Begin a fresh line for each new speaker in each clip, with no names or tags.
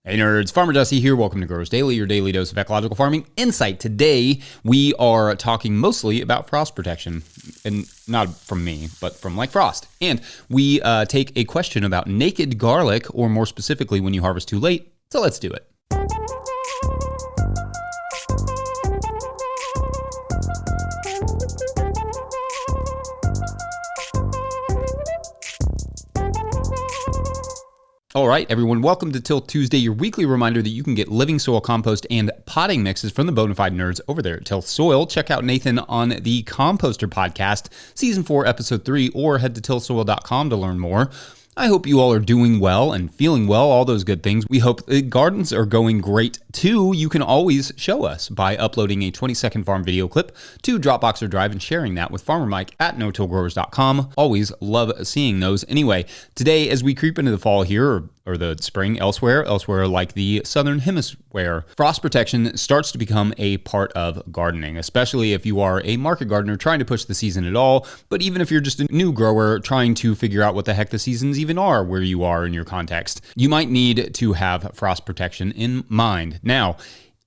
Hey nerds, Farmer Jesse here. Welcome to Growers Daily, your daily dose of ecological farming insight. Today, we are talking mostly about frost protection, and not from me, but from like frost. And we take a question about naked garlic, or more specifically, when you harvest too late. So let's do it. All right, everyone, welcome to Till Tuesday, your weekly reminder that you can get living soil compost and potting mixes from the Bonafide nerds over there at Till Soil. Check out Nathan on the Composter podcast, season 4, episode 3, or head to tillsoil.com to learn more. I hope you all are doing well and feeling well, all those good things. We hope the gardens are going great too. You can always show us by uploading a 20-second farm video clip to Dropbox or Drive and sharing that with Farmer Mike at notillgrowers.com. Always love seeing those. Anyway, today as we creep into the fall here, or the spring elsewhere like the southern hemisphere, frost protection starts to become a part of gardening, especially if you are a market gardener trying to push the season at all, but even if you're just a new grower trying to figure out what the heck the seasons even are where you are in your context. You might need to have frost protection in mind. Now,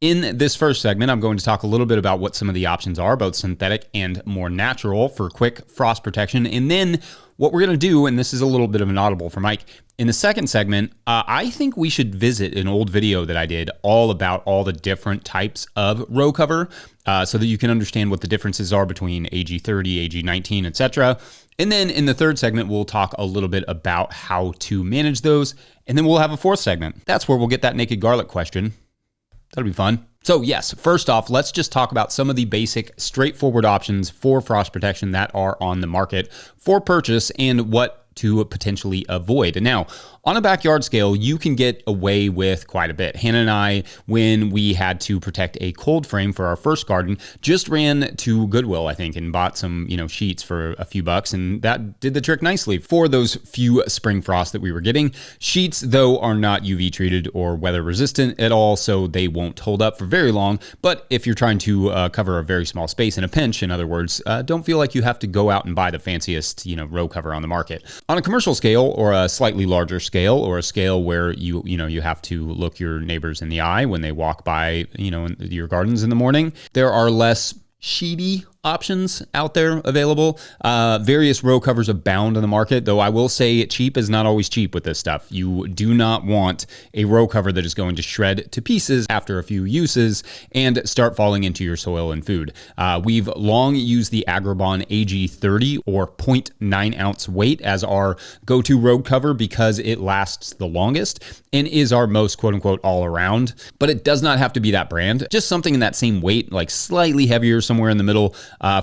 in this first segment, I'm going to talk a little bit about what some of the options are, both synthetic and more natural, for quick frost protection. And then what we're going to do, and this is a little bit of an audible for Mike, in the second segment, I think we should visit an old video that I did all about all the different types of row cover so that you can understand what the differences are between AG30, AG19, etc. And then in the third segment, we'll talk a little bit about how to manage those. And then we'll have a fourth segment. That's where we'll get that naked garlic question. That'll be fun. So yes, first off, let's just talk about some of the basic straightforward options for frost protection that are on the market for purchase and what to potentially avoid. And now, on a backyard scale, you can get away with quite a bit. Hannah and I, when we had to protect a cold frame for our first garden, just ran to Goodwill, I think, and bought some, sheets for a few bucks, and that did the trick nicely for those few spring frosts that we were getting. Sheets, though, are not UV treated or weather resistant at all, so they won't hold up for very long. But if you're trying to cover a very small space in a pinch, in other words, don't feel like you have to go out and buy the fanciest, row cover on the market. On a commercial scale, or a slightly larger scale, or a scale where you have to look your neighbors in the eye when they walk by, in your gardens in the morning, there are less sheety options out there available. Various row covers abound in the market, though I will say cheap is not always cheap with this stuff. You do not want a row cover that is going to shred to pieces after a few uses and start falling into your soil and food. We've long used the Agribon AG30 or 0.9 ounce weight as our go-to row cover because it lasts the longest and is our most quote-unquote all-around, but it does not have to be that brand. Just something in that same weight, like slightly heavier somewhere in the middle,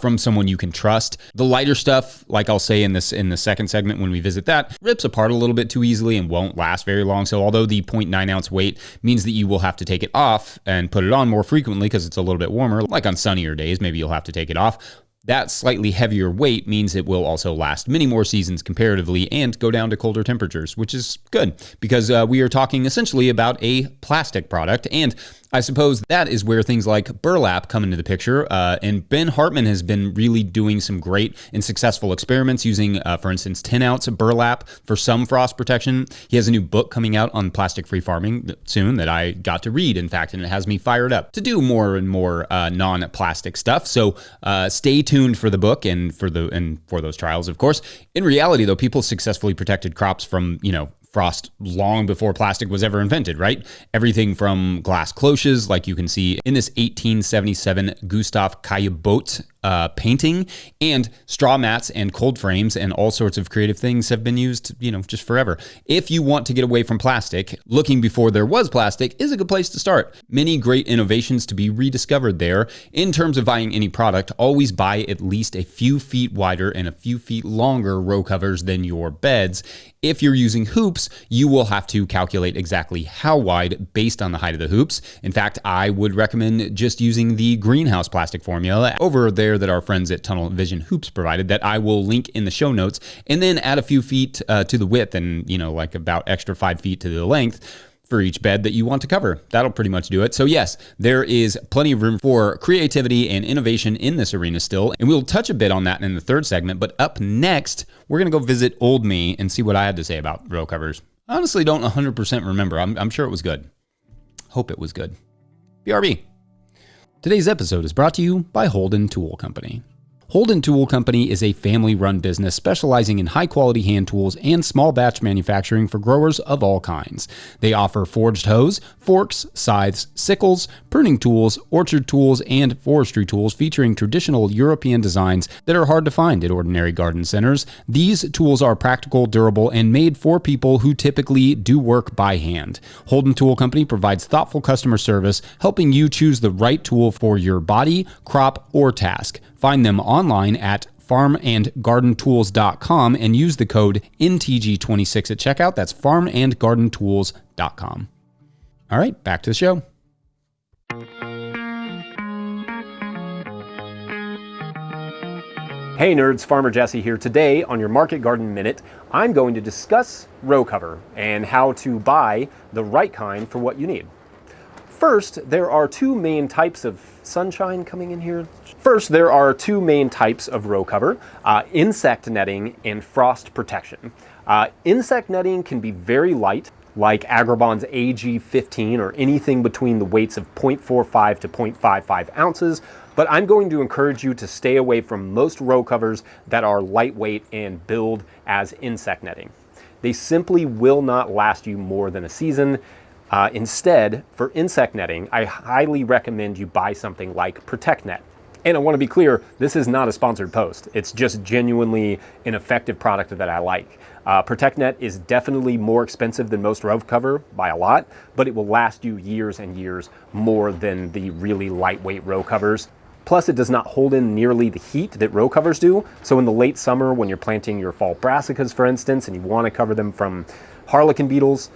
from someone you can trust. The lighter stuff, like I'll say in the second segment when we visit that, rips apart a little bit too easily and won't last very long. So although the 0.9 ounce weight means that you will have to take it off and put it on more frequently because it's a little bit warmer, like on sunnier days, maybe you'll have to take it off. That slightly heavier weight means it will also last many more seasons comparatively and go down to colder temperatures, which is good because we are talking essentially about a plastic product. And I suppose that is where things like burlap come into the picture. And Ben Hartman has been really doing some great and successful experiments using, for instance, 10 ounce burlap for some frost protection. He has a new book coming out on plastic-free farming soon that I got to read, in fact, and it has me fired up to do more and more non-plastic stuff. So stay tuned for the book and for those trials, of course. In reality, though, people successfully protected crops from, frost long before plastic was ever invented, right? Everything from glass cloches, like you can see in this 1877 Gustave Caillebotte painting, and straw mats and cold frames and all sorts of creative things have been used, just forever. If you want to get away from plastic, looking before there was plastic is a good place to start. Many great innovations to be rediscovered there. In terms of buying any product, always buy at least a few feet wider and a few feet longer row covers than your beds. If you're using hoops, you will have to calculate exactly how wide based on the height of the hoops. In fact, I would recommend just using the greenhouse plastic formula over there that our friends at Tunnel Vision Hoops provided that I will link in the show notes, and then add a few feet to the width and, like about extra 5 feet to the length for each bed that you want to cover. That'll pretty much do it. So yes, there is plenty of room for creativity and innovation in this arena still, and we'll touch a bit on that in the third segment. But up next, we're going to go visit Old Me and see what I had to say about row covers. I honestly don't 100% remember. I'm sure it was good. Hope it was good. BRB. Today's episode is brought to you by Holden Tool Company. Holden Tool Company is a family-run business specializing in high-quality hand tools and small batch manufacturing for growers of all kinds. They offer forged hoes, forks, scythes, sickles, pruning tools, orchard tools, and forestry tools featuring traditional European designs that are hard to find at ordinary garden centers. These tools are practical, durable, and made for people who typically do work by hand. Holden Tool Company provides thoughtful customer service, helping you choose the right tool for your body, crop, or task. Find them online at farmandgardentools.com and use the code NTG26 at checkout. That's farmandgardentools.com. All right, back to the show.
Hey nerds, Farmer Jesse here. Today on your Market Garden Minute, I'm going to discuss row cover and how to buy the right kind for what you need. First, there are two main types of sunshine coming in here. First, there are two main types of row cover, insect netting and frost protection. Insect netting can be very light, like Agribon's AG15 or anything between the weights of 0.45 to 0.55 ounces, but I'm going to encourage you to stay away from most row covers that are lightweight and billed as insect netting. They simply will not last you more than a season. Instead, for insect netting, I highly recommend you buy something like Protect Net. And I want to be clear, this is not a sponsored post. It's just genuinely an effective product that I like. Protect Net is definitely more expensive than most row cover by a lot, but it will last you years and years more than the really lightweight row covers. Plus, it does not hold in nearly the heat that row covers do. So in the late summer, when you're planting your fall brassicas, for instance, and you want to cover them from harlequin beetles,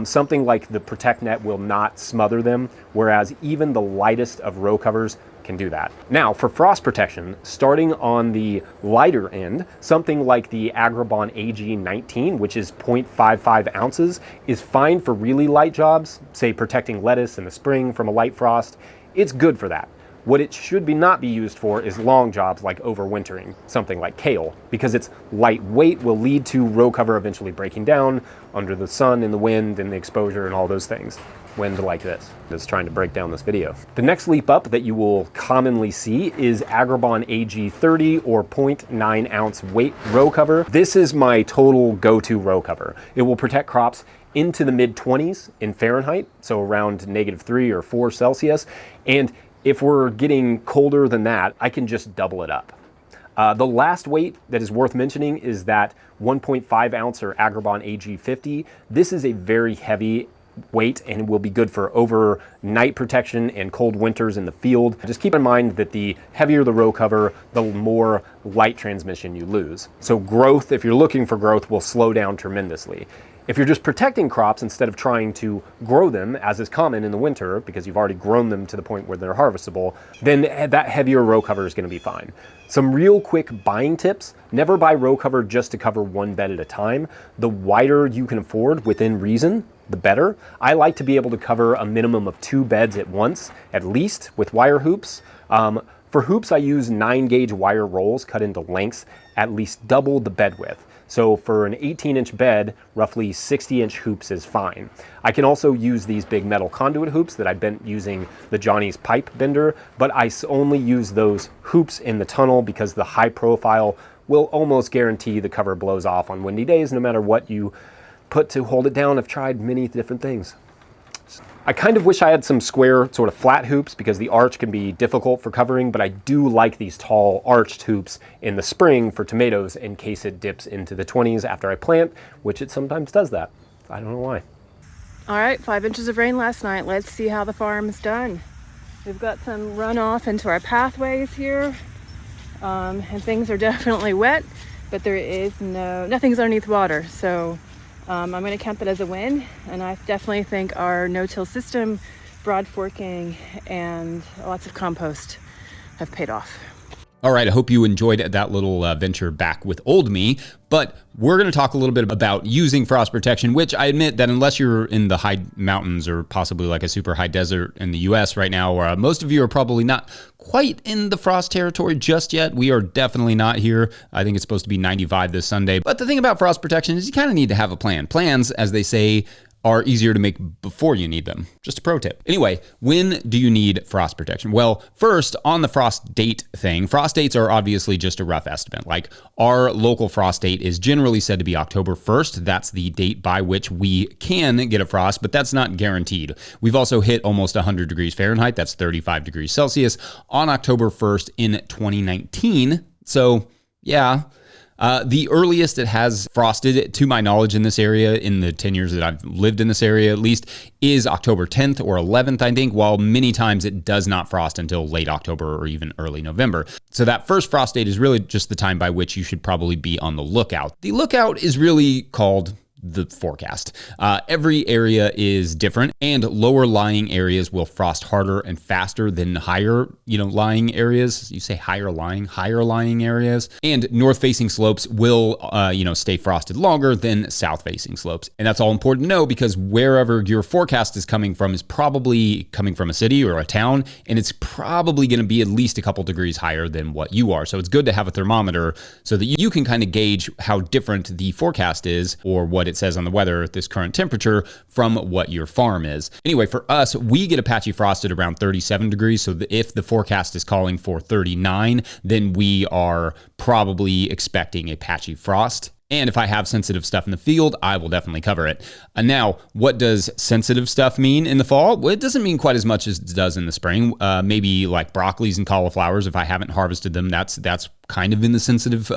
something like the Protect Net will not smother them, whereas even the lightest of row covers can do that. Now, for frost protection, starting on the lighter end, something like the Agribon AG19, which is 0.55 ounces, is fine for really light jobs, say protecting lettuce in the spring from a light frost. It's good for that. What it should not be used for is long jobs like overwintering, something like kale, because its lightweight will lead to row cover eventually breaking down under the sun and the wind and the exposure and all those things. Wind like this is trying to break down this video. The next leap up that you will commonly see is Agribon AG30 or 0.9 ounce weight row cover. This is my total go-to row cover. It will protect crops into the mid-20s in Fahrenheit, so around -3 or 4 Celsius, and if we're getting colder than that, I can just double it up. The last weight that is worth mentioning is that 1.5 ounce or Agribon AG50. This is a very heavy weight and will be good for overnight protection and cold winters in the field. Just keep in mind that the heavier the row cover, the more light transmission you lose. So growth, if you're looking for growth, will slow down tremendously. If you're just protecting crops instead of trying to grow them, as is common in the winter, because you've already grown them to the point where they're harvestable, then that heavier row cover is going to be fine. Some real quick buying tips: never buy row cover just to cover one bed at a time. The wider you can afford within reason, the better. I like to be able to cover a minimum of 2 beds at once, at least, with wire hoops. For hoops, I use 9-gauge wire rolls cut into lengths at least double the bed width. So for an 18-inch bed, roughly 60-inch hoops is fine. I can also use these big metal conduit hoops that I've been using the Johnny's pipe bender, but I only use those hoops in the tunnel because the high profile will almost guarantee the cover blows off on windy days no matter what you put to hold it down. I've tried many different things. I kind of wish I had some square sort of flat hoops because the arch can be difficult for covering, but I do like these tall arched hoops in the spring for tomatoes in case it dips into the 20s after I plant, which it sometimes does that. I don't know why.
All right, 5 inches of rain last night. Let's see how the farm's done. We've got some runoff into our pathways here, and things are definitely wet, but there is nothing's underneath water. So I'm going to count that as a win, and I definitely think our no-till system, broad forking, and lots of compost have paid off.
All right, I hope you enjoyed that little venture back with old me, but we're going to talk a little bit about using frost protection, which I admit that unless you're in the high mountains or possibly like a super high desert in the US right now, where most of you are probably not quite in the frost territory just yet. We are definitely not here. I think it's supposed to be 95 this Sunday. But the thing about frost protection is you kind of need to have a plan. Plans, as they say, are easier to make before you need them. Just a pro tip. Anyway, when do you need frost protection? Well, first, on the frost date thing, frost dates are obviously just a rough estimate. Like, our local frost date is generally said to be October 1st. That's the date by which we can get a frost, but that's not guaranteed. We've also hit almost 100 degrees Fahrenheit, that's 35 degrees Celsius, on October 1st in 2019. So, yeah. The earliest it has frosted, to my knowledge, in this area, in the 10 years that I've lived in this area at least, is October 10th or 11th, I think, while many times it does not frost until late October or even early November. So that first frost date is really just the time by which you should probably be on the lookout. The lookout is really called the forecast. Every area is different, and lower lying areas will frost harder and faster than higher, lying areas. You say higher lying areas. And north facing slopes will, stay frosted longer than south facing slopes. And that's all important to know, because wherever your forecast is coming from is probably coming from a city or a town, and it's probably going to be at least a couple degrees higher than what you are. So it's good to have a thermometer so that you can kind of gauge how different the forecast is, or what it says on the weather at this current temperature, from what your farm is. Anyway, for us, we get a patchy frost at around 37 degrees. So if the forecast is calling for 39, then we are probably expecting a patchy frost. And if I have sensitive stuff in the field, I will definitely cover it. And now, what does sensitive stuff mean in the fall? Well, it doesn't mean quite as much as it does in the spring. Maybe like broccolis and cauliflowers, if I haven't harvested them, that's kind of in the sensitive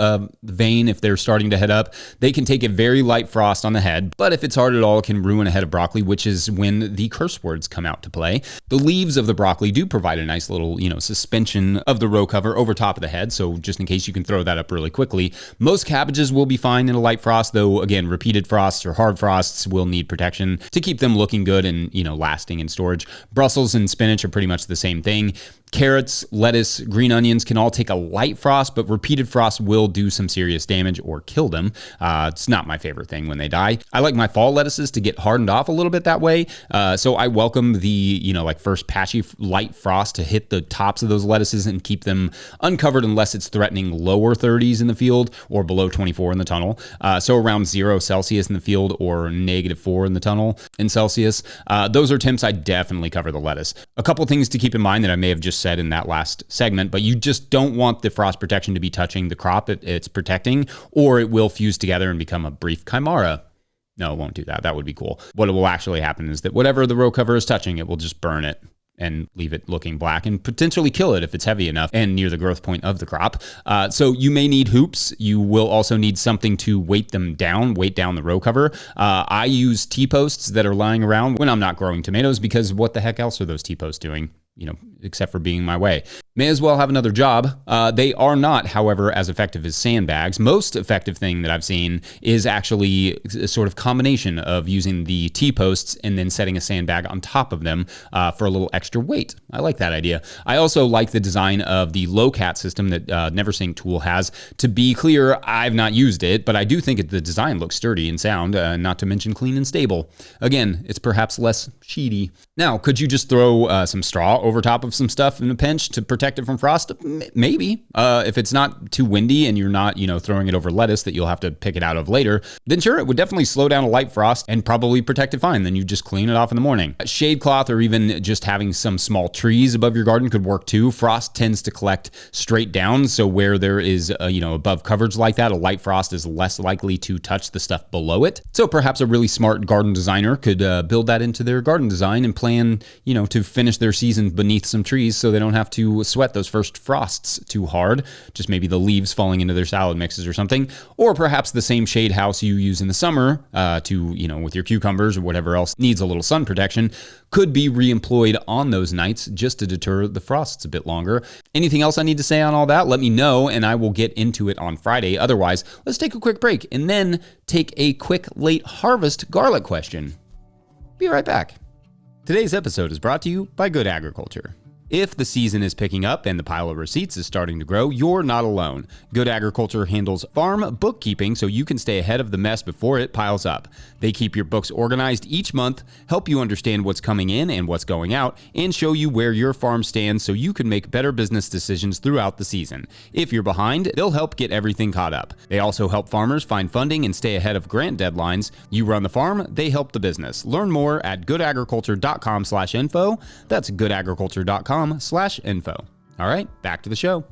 vein. If they're starting to head up, they can take a very light frost on the head, but if it's hard at all, it can ruin a head of broccoli, which is when the curse words come out to play. The leaves of the broccoli do provide a nice little, suspension of the row cover over top of the head, so just in case you can throw that up really quickly. Most cabbages will be fine in a light frost, though again, repeated frosts or hard frosts will need protection to keep them looking good and, lasting in storage. Brussels and spinach are pretty much the same thing. Carrots, lettuce, green onions can all take a light frost, but repeated frost will do some serious damage or kill them. It's not my favorite thing when they die. I like my fall lettuces to get hardened off a little bit that way. So I welcome the, first patchy light frost to hit the tops of those lettuces and keep them uncovered unless it's threatening lower 30s in the field or below 24 in the tunnel. So around 0 Celsius in the field or -4 in the tunnel in Celsius. Those are temps I definitely cover the lettuce. A couple things to keep in mind that I may have just said in that last segment, but you just don't want the frost protection to be touching the crop it's protecting, or it will fuse together and become a brief chimera. No, it won't do that. That would be cool. What will actually happen is that whatever the row cover is touching, it will just burn it and leave it looking black and potentially kill it if it's heavy enough and near the growth point of the crop. So you may need hoops. You will also need something to weight down the row cover. I use T-posts that are lying around when I'm not growing tomatoes, because what the heck else are those T-posts doing? Except for being in my way. May as well have another job. They are not, however, as effective as sandbags. Most effective thing that I've seen is actually a sort of combination of using the T-posts and then setting a sandbag on top of them for a little extra weight. I like that idea. I also like the design of the low-cat system that Neversink Tool has. To be clear, I've not used it, but I do think the design looks sturdy and sound, not to mention clean and stable. Again, it's perhaps less sheety. Now, could you just throw some straw over top of some stuff in a pinch to protect it from frost? Maybe. If it's not too windy and you're not, throwing it over lettuce that you'll have to pick it out of later, then sure, it would definitely slow down a light frost and probably protect it fine. Then you just clean it off in the morning. Shade cloth or even just having some small trees above your garden could work too. Frost tends to collect straight down, so where there is, above coverage like that, a light frost is less likely to touch the stuff below it. So perhaps a really smart garden designer could build that into their garden design and plan, to finish their season beneath some trees so they don't have to sweat those first frosts too hard, just maybe the leaves falling into their salad mixes or something. Or perhaps the same shade house you use in the summer with your cucumbers or whatever else needs a little sun protection could be reemployed on those nights just to deter the frosts a bit longer. Anything else I need to say on all that? Let me know and I will get into it on Friday. Otherwise, let's take a quick break and then take a quick late harvest garlic question. Be right back. Today's episode is brought to you by Good Agriculture. If the season is picking up and the pile of receipts is starting to grow, you're not alone. Good Agriculture handles farm bookkeeping so you can stay ahead of the mess before it piles up. They keep your books organized each month, help you understand what's coming in and what's going out, and show you where your farm stands so you can make better business decisions throughout the season. If you're behind, they'll help get everything caught up. They also help farmers find funding and stay ahead of grant deadlines. You run the farm, they help the business. Learn more at goodagriculture.com/info. That's goodagriculture.com/info. All right, back to the show.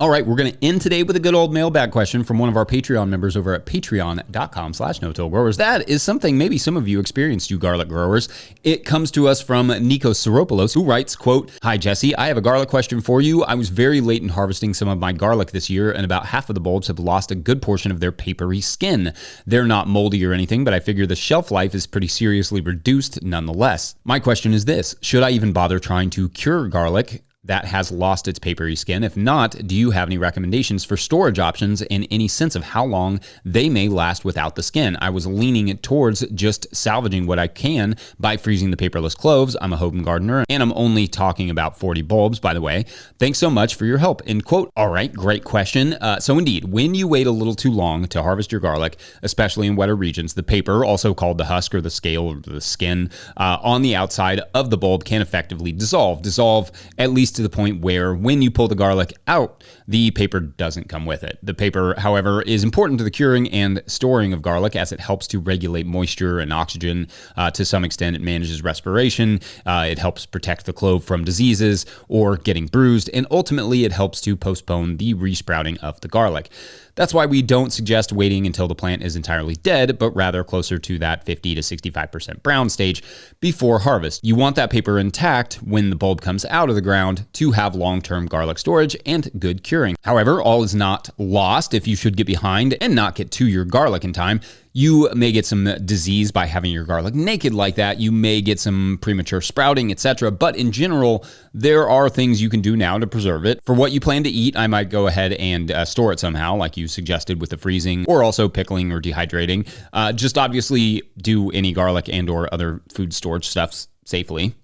All right, we're going to end today with a good old mailbag question from one of our Patreon members over at patreon.com/no-till growers. That is something maybe some of you experienced, you garlic growers. It comes to us from Nikos Soropoulos, who writes, quote, "Hi, Jesse. I have a garlic question for you. I was very late in harvesting some of my garlic this year, and about half of the bulbs have lost a good portion of their papery skin. They're not moldy or anything, but I figure the shelf life is pretty seriously reduced nonetheless. My question is this: should I even bother trying to cure garlic that has lost its papery skin? If not, do you have any recommendations for storage options and any sense of how long they may last without the skin? I was leaning towards just salvaging what I can by freezing the paperless cloves. I'm a home gardener, and I'm only talking about 40 bulbs, by the way. Thanks so much for your help." End quote. All right, great question. So indeed, when you wait a little too long to harvest your garlic, especially in wetter regions, the paper, also called the husk or the scale or the skin, on the outside of the bulb can effectively dissolve at least to the point where when you pull the garlic out, the paper doesn't come with it. The paper, however, is important to the curing and storing of garlic as it helps to regulate moisture and oxygen. To some extent, it manages respiration. It helps protect the clove from diseases or getting bruised, and ultimately it helps to postpone the resprouting of the garlic. That's why we don't suggest waiting until the plant is entirely dead, but rather closer to that 50 to 65% brown stage before harvest. You want that paper intact when the bulb comes out of the ground to have long-term garlic storage and good curing. However, all is not lost if you should get behind and not get to your garlic in time. You may get some disease by having your garlic naked like that. You may get some premature sprouting, etc. But in general, there are things you can do now to preserve it. For what you plan to eat, I might go ahead and store it somehow, like you suggested with the freezing, or also pickling or dehydrating. Just obviously do any garlic and or other food storage stuff safely.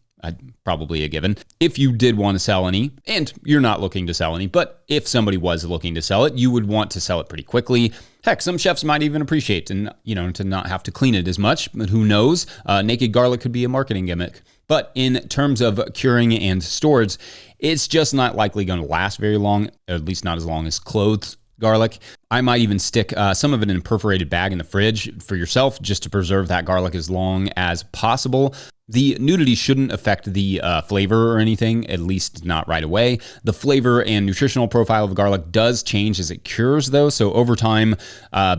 Probably a given. If you did want to sell any, and you're not looking to sell any, but if somebody was looking to sell it, you would want to sell it pretty quickly. Heck, some chefs might even appreciate to not have to clean it as much, but who knows? Naked garlic could be a marketing gimmick. But in terms of curing and storage, it's just not likely going to last very long, at least not as long as clothed garlic. I might even stick some of it in a perforated bag in the fridge for yourself just to preserve that garlic as long as possible. The nudity shouldn't affect the flavor or anything, at least not right away. The flavor and nutritional profile of garlic does change as it cures, though. So over time,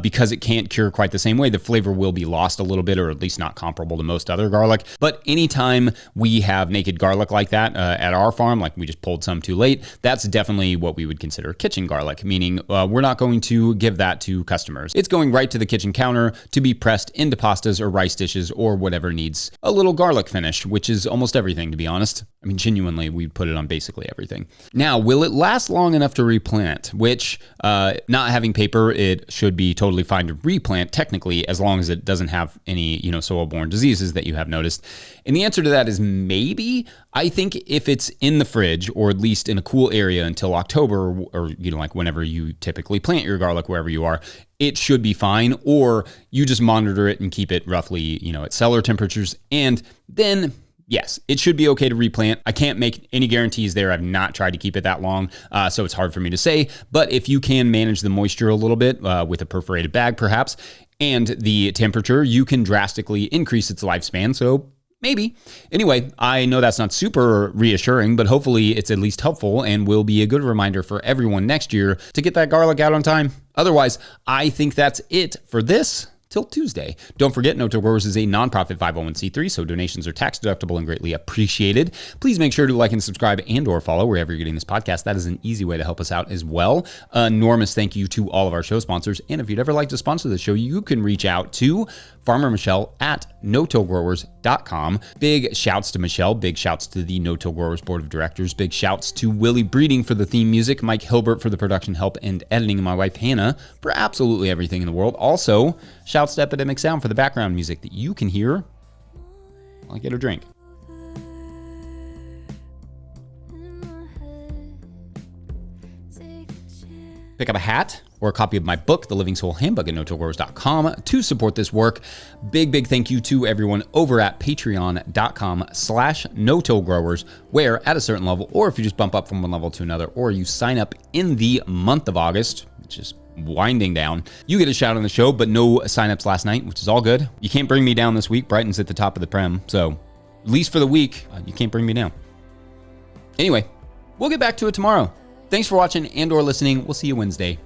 because it can't cure quite the same way, the flavor will be lost a little bit, or at least not comparable to most other garlic. But anytime we have naked garlic like that at our farm, like we just pulled some too late, that's definitely what we would consider kitchen garlic, meaning we're not going to give that to customers. It's going right to the kitchen counter to be pressed into pastas or rice dishes or whatever needs a little garlic finish, which is almost everything, to be honest. I mean, genuinely, we put it on basically everything. Now, will it last long enough to replant? Which, not having paper, it should be totally fine to replant, technically, as long as it doesn't have any, soil-borne diseases that you have noticed. And the answer to that is maybe. I think if it's in the fridge, or at least in a cool area until October, or like whenever you typically plant your garlic, wherever you are, it should be fine. Or you just monitor it and keep it roughly, at cellar temperatures, and then yes, it should be okay to replant. I can't make any guarantees there. I've not tried to keep it that long, so it's hard for me to say. But if you can manage the moisture a little bit with a perforated bag, perhaps, and the temperature, you can drastically increase its lifespan. So maybe. Anyway, I know that's not super reassuring, but hopefully it's at least helpful and will be a good reminder for everyone next year to get that garlic out on time. Otherwise, I think that's it for this till Tuesday. Don't forget, No Till Growers is a nonprofit 501c3, so donations are tax deductible and greatly appreciated. Please make sure to like and subscribe and or follow wherever you're getting this podcast. That is an easy way to help us out as well. Enormous thank you to all of our show sponsors. And if you'd ever like to sponsor the show, you can reach out to Farmer Michelle at no-tillgrowers.com. Big shouts to Michelle. Big shouts to the No Till Growers Board of Directors. Big shouts to Willie Breeding for the theme music, Mike Hilbert for the production help and editing, and my wife Hannah for absolutely everything in the world. Also, shouts to Epidemic Sound for the background music that you can hear while I get a drink. pick up a hat or a copy of my book, The Living Soul Handbook, at no-tillgrowers.com to support this work. Big thank you to everyone over at patreon.com/no-tillgrowers, where at a certain level, or if you just bump up from one level to another, or you sign up in the month of August, which is winding down, you get a shout on the show, but no signups last night, which is all good. You can't bring me down this week. Brighton's at the top of the prem, so at least for the week, you can't bring me down. Anyway, we'll get back to it tomorrow. Thanks for watching and or listening. We'll see you Wednesday.